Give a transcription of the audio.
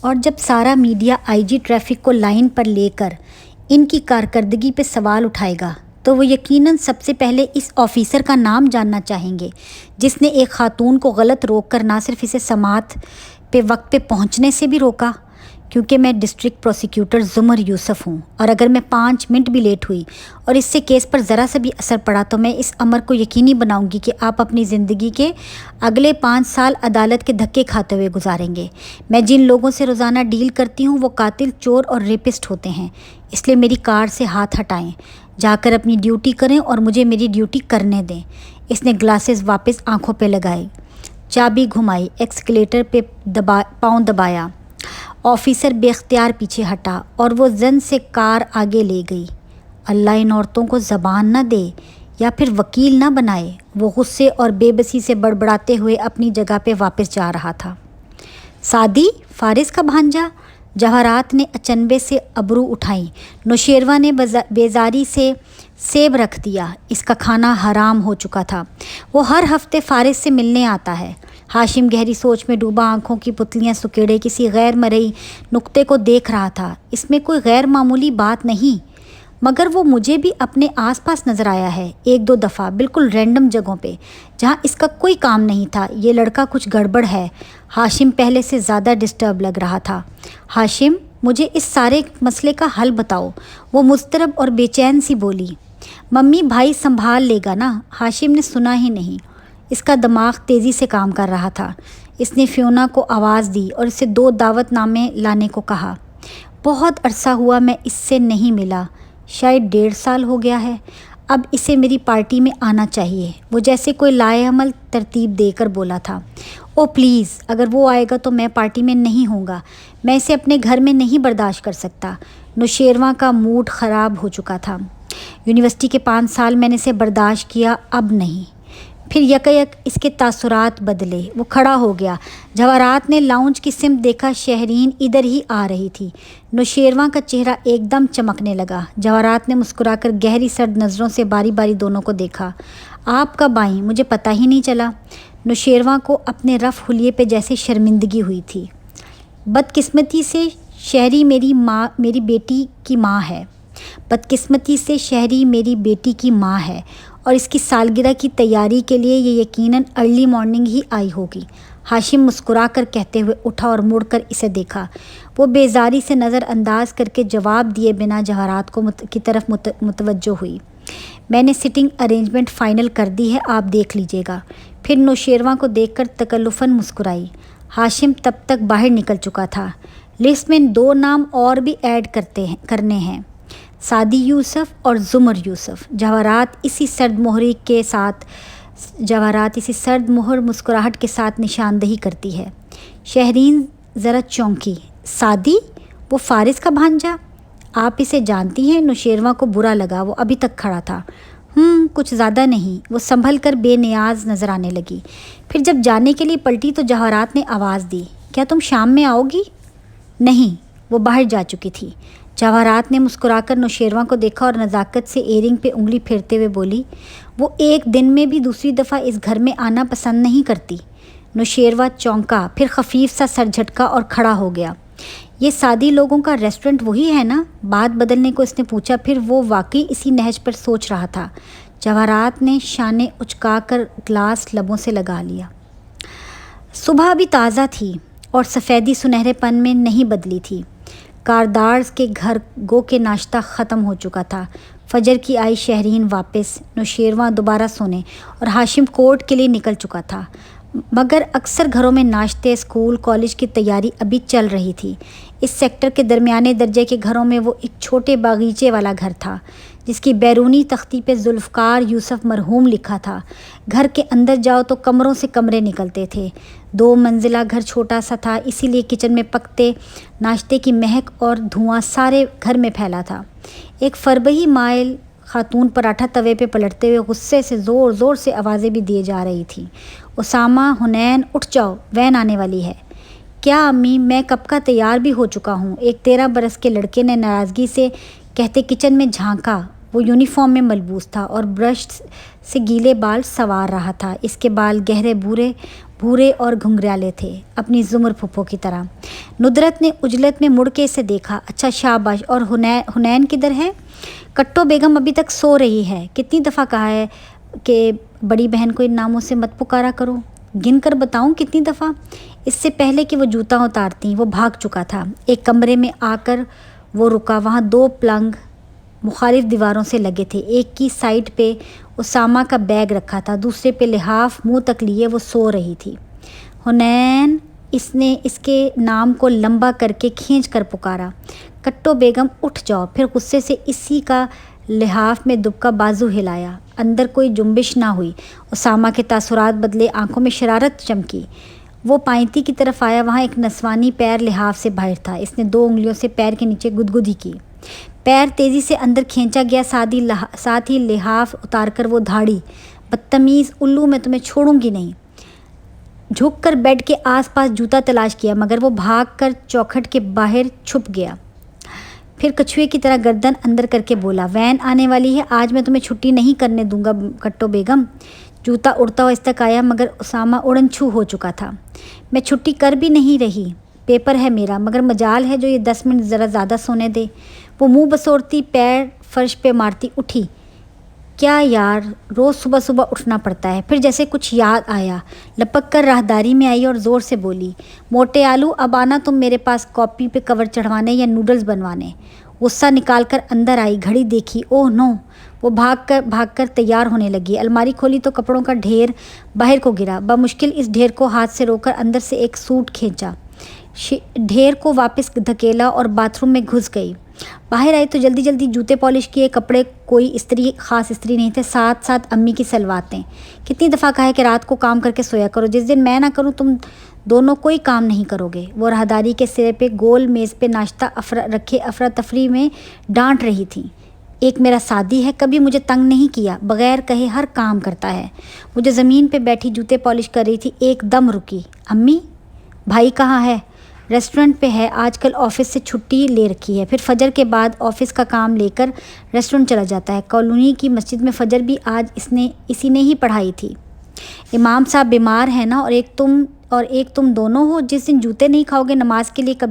اور جب سارا میڈیا آئی جی ٹریفک کو لائن پر لے کر ان کی کارکردگی پہ سوال اٹھائے گا تو وہ یقیناً سب سے پہلے اس آفیسر کا نام جاننا چاہیں گے جس نے ایک خاتون کو غلط روک کر نہ صرف اسے سماعت پہ وقت پہ پہنچنے سے بھی روکا، کیونکہ میں ڈسٹرکٹ پروسیکیوٹر زمر یوسف ہوں، اور اگر میں 5 منٹ بھی لیٹ ہوئی اور اس سے کیس پر ذرا سا بھی اثر پڑا تو میں اس امر کو یقینی بناؤں گی کہ آپ اپنی زندگی کے اگلے 5 سال عدالت کے دھکے کھاتے ہوئے گزاریں گے۔ میں جن لوگوں سے روزانہ ڈیل کرتی ہوں وہ قاتل، چور اور ریپسٹ ہوتے ہیں، اس لیے میری کار سے ہاتھ ہٹائیں، جا کر اپنی ڈیوٹی کریں اور مجھے میری ڈیوٹی کرنے دیں۔ اس نے گلاسز واپس آنکھوں پہ لگائے، چابی گھمائی، ایکسکلیٹر پہ پاؤں دبایا۔ آفیسر بے اختیار پیچھے ہٹا اور وہ زن سے کار آگے لے گئی۔ اللہ ان عورتوں کو زبان نہ دے یا پھر وکیل نہ بنائے، وہ غصے اور بے بسی سے بڑبڑاتے ہوئے اپنی جگہ پہ واپس جا رہا تھا۔ سعدی، فارس کا بھانجا؟ جواہرات نے اچنبے سے ابرو اٹھائیں۔ نوشیروہ نے بیزاری سے سیب رکھ دیا، اس کا کھانا حرام ہو چکا تھا، وہ ہر ہفتے فارس سے ملنے آتا ہے۔ ہاشم گہری سوچ میں ڈوبا آنکھوں کی پتلیاں سکیڑے کسی غیر مرئی نقطے کو دیکھ رہا تھا۔ اس میں کوئی غیر معمولی بات نہیں، مگر وہ مجھے بھی اپنے آس پاس نظر آیا ہے 1-2 دفعہ، بالکل رینڈم جگہوں پہ جہاں اس کا کوئی کام نہیں تھا۔ یہ لڑکا کچھ گڑبڑ ہے۔ ہاشم پہلے سے زیادہ ڈسٹرب لگ رہا تھا۔ ہاشم، مجھے اس سارے مسئلے کا حل بتاؤ، وہ مضطرب اور بے چین سی بولی۔ ممی، بھائی سنبھال لے گا نا؟ ہاشم نے سنا ہی نہیں، اس کا دماغ تیزی سے کام کر رہا تھا۔ اس نے فیونا کو آواز دی اور اسے 2 دعوت نامے لانے کو کہا۔ بہت عرصہ ہوا میں اس سے نہیں ملا، شاید 1.5 سال ہو گیا ہے۔ اب اسے میری پارٹی میں آنا چاہیے، وہ جیسے کوئی لائے عمل ترتیب دے کر بولا تھا۔ او پلیز، اگر وہ آئے گا تو میں پارٹی میں نہیں ہوں گا، میں اسے اپنے گھر میں نہیں برداشت کر سکتا۔ نوشیروہ کا موڈ خراب ہو چکا تھا۔ یونیورسٹی کے 5 سال میں نے اسے برداشت کیا، اب نہیں۔ پھر یکایک اس کے تاثرات بدلے، وہ کھڑا ہو گیا۔ جواہرات نے لاؤنج کی سمت دیکھا، شہرین ادھر ہی آ رہی تھی۔ نوشیروہ کا چہرہ ایک دم چمکنے لگا۔ جواہرات نے مسکرا کر گہری سرد نظروں سے باری باری دونوں کو دیکھا۔ آپ کب آئیں؟ مجھے پتہ ہی نہیں چلا۔ نوشیروہ کو اپنے رف حلیے پہ جیسے شرمندگی ہوئی تھی۔ بدقسمتی سے شہری میری بیٹی کی ماں ہے، بدقسمتی سے شہری میری بیٹی کی ماں ہے، اور اس کی سالگرہ کی تیاری کے لیے یہ یقیناً ارلی مارننگ ہی آئی ہوگی۔ ہاشم مسکرا کر کہتے ہوئے اٹھا اور مڑ کر اسے دیکھا۔ وہ بیزاری سے نظر انداز کر کے جواب دیے بنا جواہرات کی طرف متوجہ ہوئی۔ میں نے سٹنگ ارینجمنٹ فائنل کر دی ہے، آپ دیکھ لیجیے گا۔ پھر نوشیروہ کو دیکھ کر تکلفاً مسکرائی۔ ہاشم تب تک باہر نکل چکا تھا۔ لسٹ میں 2 نام اور بھی ایڈ کرنے ہیں، سعدی یوسف اور زمر یوسف۔ جواہرات اسی سرد مہر مسکراہٹ کے ساتھ نشاندہی کرتی ہے۔ شہرین ذرا چونکی۔ سعدی، وہ فارس کا بھانجا؟ آپ اسے جانتی ہیں؟ نوشیروہ کو برا لگا، وہ ابھی تک کھڑا تھا۔ کچھ زیادہ نہیں۔ وہ سنبھل کر بے نیاز نظر آنے لگی۔ پھر جب جانے کے لیے پلٹی تو جواہرات نے آواز دی، کیا تم شام میں آؤ گی؟ نہیں، وہ باہر جا چکی تھی۔ جواہرات نے مسکرا کر نوشیروہ کو دیکھا اور نزاکت سے ایئرنگ پہ انگلی پھیرتے ہوئے بولی، وہ ایک دن میں بھی دوسری دفعہ اس گھر میں آنا پسند نہیں کرتی۔ نوشیروہ چونکا، پھر خفیف سا سر جھٹکا اور کھڑا ہو گیا۔ یہ سعدی لوگوں کا ریسٹورنٹ وہی ہے نا؟ بات بدلنے کو اس نے پوچھا، پھر وہ واقعی اسی نہج پر سوچ رہا تھا۔ جواہرات نے شانے اچکا کر گلاس لبوں سے لگا لیا۔ صبح ابھی تازہ تھی اور سفیدی سنہرے پن میں نہیں بدلی تھی۔ کاردارز کے گھر گو کے ناشتہ ختم ہو چکا تھا۔ فجر کی آئی شہرین واپس، نوشیروہ دوبارہ سونے، اور ہاشم کورٹ کے لیے نکل چکا تھا۔ مگر اکثر گھروں میں ناشتے، اسکول، کالج کی تیاری ابھی چل رہی تھی۔ اس سیکٹر کے درمیانے درجے کے گھروں میں وہ ایک چھوٹے باغیچے والا گھر تھا جس کی بیرونی تختی پہ ذوالفقار یوسف مرحوم لکھا تھا۔ گھر کے اندر جاؤ تو کمروں سے کمرے نکلتے تھے۔ 2 منزلہ گھر چھوٹا سا تھا، اسی لیے کچن میں پکتے ناشتے کی مہک اور دھواں سارے گھر میں پھیلا تھا۔ ایک فربہی مائل خاتون پراٹھا توے پہ پلٹتے ہوئے غصے سے زور زور سے آوازیں بھی دیے جا رہی تھیں، اسامہ، حنین، اٹھ جاؤ، وین آنے والی ہے۔ کیا امی، میں کب کا تیار بھی ہو چکا ہوں، ایک 13 برس کے لڑکے نے ناراضگی سے کہتے کچن میں جھانکا۔ وہ یونیفارم میں ملبوس تھا اور برش سے گیلے بال سنوار رہا تھا۔ اس کے بال گہرے بھورے اور گھنگریالے تھے، اپنی زمر پھپھو کی طرح۔ ندرت نے عجلت میں مڑ کے اسے دیکھا۔ اچھا شاباش، اور حنین کدھر ہے؟ کٹو بیگم ابھی تک سو رہی ہے۔ کتنی دفعہ کہا ہے کہ بڑی بہن کو ان ناموں سے مت پکارا کرو؟ گن کر بتاؤں کتنی دفعہ؟ اس سے پہلے کہ وہ جوتا اتارتی وہ بھاگ چکا تھا۔ ایک کمرے میں آ کر وہ رکا۔ وہاں 2 پلنگ مخالف دیواروں سے لگے تھے۔ ایک کی سائڈ پہ اسامہ کا بیگ رکھا تھا، دوسرے پہ لحاف منہ تک لیے وہ سو رہی تھی۔ حنین، اس نے اس کے نام کو لمبا کر کے کھینچ کر پکارا۔ کٹو بیگم اٹھ جاؤ۔ پھر غصے سے اسی کا لحاف میں دبکا بازو ہلایا۔ اندر کوئی جنبش نہ ہوئی۔ اسامہ کے تاثرات بدلے، آنکھوں میں شرارت چمکی۔ وہ پائنتی کی طرف آیا۔ وہاں ایک نسوانی پیر لحاف سے باہر تھا۔ اس نے 2 انگلیوں سے پیر کے نیچے گدگدی کی۔ پیر تیزی سے اندر کھینچا گیا، ساتھ ہی لحاف اتار کر وہ دھاڑی۔ بدتمیز الو، میں تمہیں چھوڑوں گی نہیں۔ جھک کر بیڈ کے آس پاس جوتا تلاش کیا، مگر وہ بھاگ کر چوکھٹ کے باہر چھپ گیا۔ پھر کچھوے کی طرح گردن اندر کر کے بولا، وین آنے والی ہے، آج میں تمہیں چھٹی نہیں کرنے دوں گا کٹو بیگم۔ جوتا اڑتا ہوا اس تک آیا، مگر اسامہ اڑن چھو ہو چکا تھا۔ میں چھٹی کر بھی نہیں رہی، پیپر ہے میرا، مگر مجال ہے جو یہ 10 منٹ ذرا زیادہ سونے دے۔ وہ منہ بسورتی پیر فرش پہ مارتی اٹھی۔ کیا یار، روز صبح صبح اٹھنا پڑتا ہے۔ پھر جیسے کچھ یاد آیا، لپک کر راہداری میں آئی اور زور سے بولی، موٹے آلو، اب آنا تم میرے پاس کاپی پہ کور چڑھوانے یا نوڈلز بنوانے۔ غصہ نکال کر اندر آئی، گھڑی دیکھی، اوہ نو! وہ بھاگ کر تیار ہونے لگی۔ الماری کھولی تو کپڑوں کا ڈھیر باہر کو گرا۔ بمشکل اس ڈھیر کو ہاتھ سے روک کر اندر سے ایک سوٹ کھینچا، ڈھیر کو واپس دھکیلا اور باتھ روم میں گھس گئی۔ باہر آئی تو جلدی جلدی جوتے پالش کیے، کپڑے کوئی خاص استری نہیں تھے، ساتھ امی کی سلواتیں۔ کتنی دفعہ کہا ہے کہ رات کو کام کر کے سویا کرو، جس دن میں نہ کروں تم دونوں کوئی کام نہیں کرو گے۔ وہ راہداری کے سرے پہ گول میز پہ ناشتہ رکھے افراتفری میں ڈانٹ رہی تھی۔ ایک میرا سادی ہے، کبھی مجھے تنگ نہیں کیا، بغیر کہے ہر کام کرتا ہے۔ وہ جو زمین پہ بیٹھی جوتے پالش کر رہی تھی، ایک دم رکی۔ امی، بھائی کہاں ہے؟ ریسٹورنٹ پہ ہے، آج کل آفس سے چھٹی لے رکھی ہے، پھر فجر کے بعد آفس کا کام لے کر ریسٹورنٹ چلا جاتا ہے۔ کالونی کی مسجد میں فجر بھی آج اسی نے ہی پڑھائی تھی۔ امام صاحب بیمار ہیں نا، اور ایک تم دونوں ہو، جس دن جوتے نہیں کھاؤ گے نماز کے لیے کبھی